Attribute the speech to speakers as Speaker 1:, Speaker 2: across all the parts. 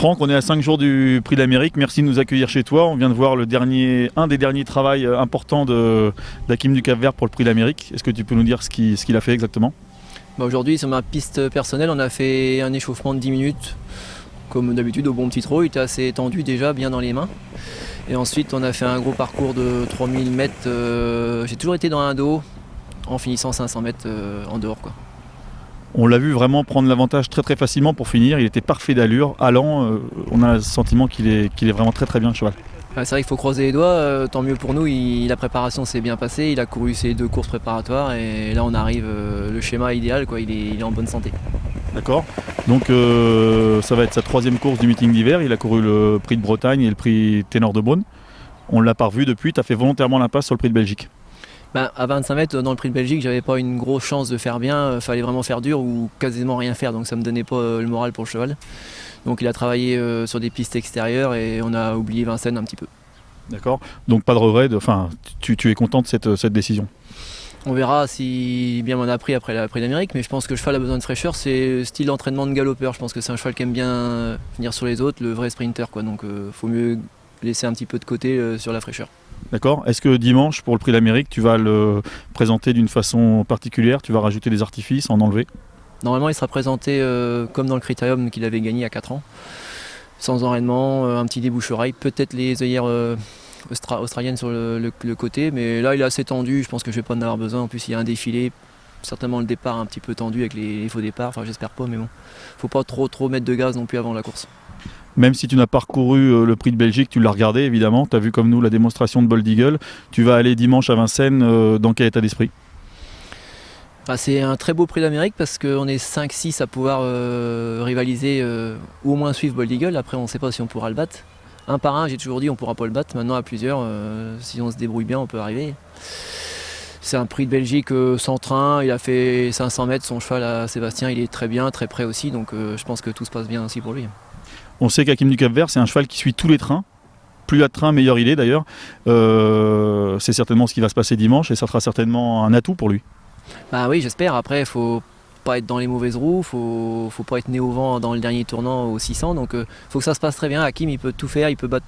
Speaker 1: Franck, on est à 5 jours du Prix d'Amérique. Merci de nous accueillir chez toi. On vient de voir un des derniers travaux importants d'Hakim du Cap-Vert pour le Prix d'Amérique. Est-ce que tu peux nous dire ce qu'il a fait exactement?
Speaker 2: Aujourd'hui, sur ma piste personnelle, on a fait un échauffement de 10 minutes. Comme d'habitude, au bon petit trot. Il était assez tendu déjà, bien dans les mains. Et ensuite, on a fait un gros parcours de 3000 mètres. J'ai toujours été dans un dos en finissant 500 mètres en dehors, quoi.
Speaker 1: On l'a vu vraiment prendre l'avantage très très facilement pour finir. Il était parfait d'allure, allant. On a le sentiment qu'il est vraiment très très bien le cheval.
Speaker 2: C'est vrai qu'il faut croiser les doigts, tant mieux pour nous, la préparation s'est bien passée, il a couru ses 2 courses préparatoires et là on arrive, le schéma idéal, quoi, il est en bonne santé.
Speaker 1: D'accord. Donc ça va être sa 3e course du meeting d'hiver. Il a couru le Prix de Bretagne et le Prix Ténor de Beaune. On ne l'a pas revu depuis, tu as fait volontairement l'impasse sur le Prix de Belgique.
Speaker 2: À 25 mètres dans le Prix de Belgique, j'avais pas une grosse chance de faire bien, fallait vraiment faire dur ou quasiment rien faire, donc ça me donnait pas le moral pour le cheval. Donc il a travaillé sur des pistes extérieures et on a oublié Vincennes un petit peu.
Speaker 1: D'accord, donc pas de regret, tu es content de cette décision?
Speaker 2: On verra si bien m'en a pris après la Prix d'Amérique, mais je pense que le cheval a besoin de fraîcheur, c'est style d'entraînement de galopeur, je pense que c'est un cheval qui aime bien venir sur les autres, le vrai sprinter, quoi. Donc faut mieux laisser un petit peu de côté sur la fraîcheur.
Speaker 1: D'accord. Est-ce que dimanche, pour le Prix d'Amérique, tu vas le présenter d'une façon particulière? Tu vas rajouter des artifices, en enlever?
Speaker 2: Normalement, il sera présenté comme dans le Critérium qu'il avait gagné à 4 ans. Sans enraînement, un petit débouche-oreille, peut-être les œillères australiennes sur le côté, mais là, il est assez tendu, je pense que je ne vais pas en avoir besoin. En plus, il y a un défilé, certainement le départ un petit peu tendu avec les faux départs, enfin j'espère pas, mais bon. Faut pas trop mettre de gaz non plus avant la course.
Speaker 1: Même si tu n'as pas parcouru le Prix de Belgique, tu l'as regardé évidemment, tu as vu comme nous la démonstration de Bold Eagle. Tu vas aller dimanche à Vincennes, dans quel état d'esprit?
Speaker 2: C'est un très beau Prix d'Amérique parce qu'on est 5-6 à pouvoir rivaliser ou au moins suivre Bold Eagle. Après, on ne sait pas si on pourra le battre. Un par un, j'ai toujours dit on ne pourra pas le battre. Maintenant, à plusieurs, si on se débrouille bien, on peut arriver. C'est un Prix de Belgique sans train. Il a fait 500 mètres, son cheval à Sébastien, il est très bien, très prêt aussi. Donc je pense que tout se passe bien aussi pour lui.
Speaker 1: On sait qu'Hakim du Cap-Vert, c'est un cheval qui suit tous les trains. Plus il y a de trains, meilleur il est d'ailleurs. C'est certainement ce qui va se passer dimanche et ça sera certainement un atout pour lui.
Speaker 2: Oui, j'espère. Après, il faut pas être dans les mauvaises roues, faut pas être né au vent dans le dernier tournant au 600. Donc faut que ça se passe très bien. Hakim, il peut tout faire, il peut battre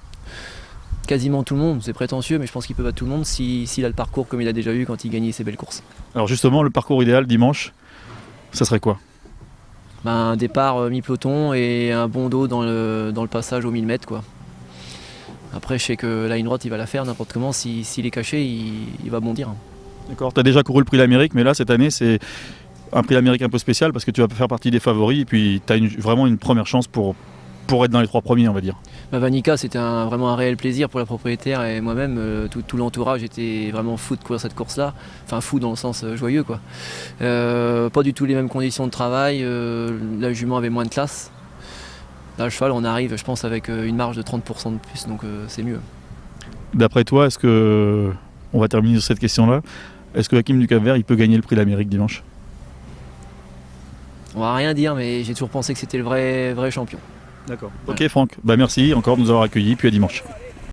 Speaker 2: quasiment tout le monde. C'est prétentieux, mais je pense qu'il peut battre tout le monde s'il a le parcours comme il a déjà eu quand il gagnait ses belles courses.
Speaker 1: Alors justement, le parcours idéal dimanche, ça serait quoi?
Speaker 2: Un départ mi-peloton et un bon dos dans le passage aux 1000 mètres, quoi. Après, je sais que la ligne droite, il va la faire n'importe comment. S'il est caché, il va bondir.
Speaker 1: D'accord, tu as déjà couru le Prix d'Amérique, mais là, cette année, c'est un Prix d'Amérique un peu spécial parce que tu vas faire partie des favoris et puis tu as vraiment une première chance pour être dans les 3 premiers, on va dire.
Speaker 2: Vanica, c'était vraiment un réel plaisir pour la propriétaire et moi-même. Tout l'entourage était vraiment fou de courir cette course-là. Enfin, fou dans le sens joyeux, quoi. Pas du tout les mêmes conditions de travail. La jument avait moins de classe. Là, le cheval, on arrive, je pense, avec une marge de 30% de plus, donc c'est mieux.
Speaker 1: D'après toi, est-ce que, on va terminer sur cette question-là, est-ce que Hakim du Cap-Vert, il peut gagner le Prix d'Amérique dimanche?
Speaker 2: On va rien dire, mais j'ai toujours pensé que c'était le vrai champion.
Speaker 1: D'accord. Ok Franck, merci encore de nous avoir accueillis, puis à dimanche.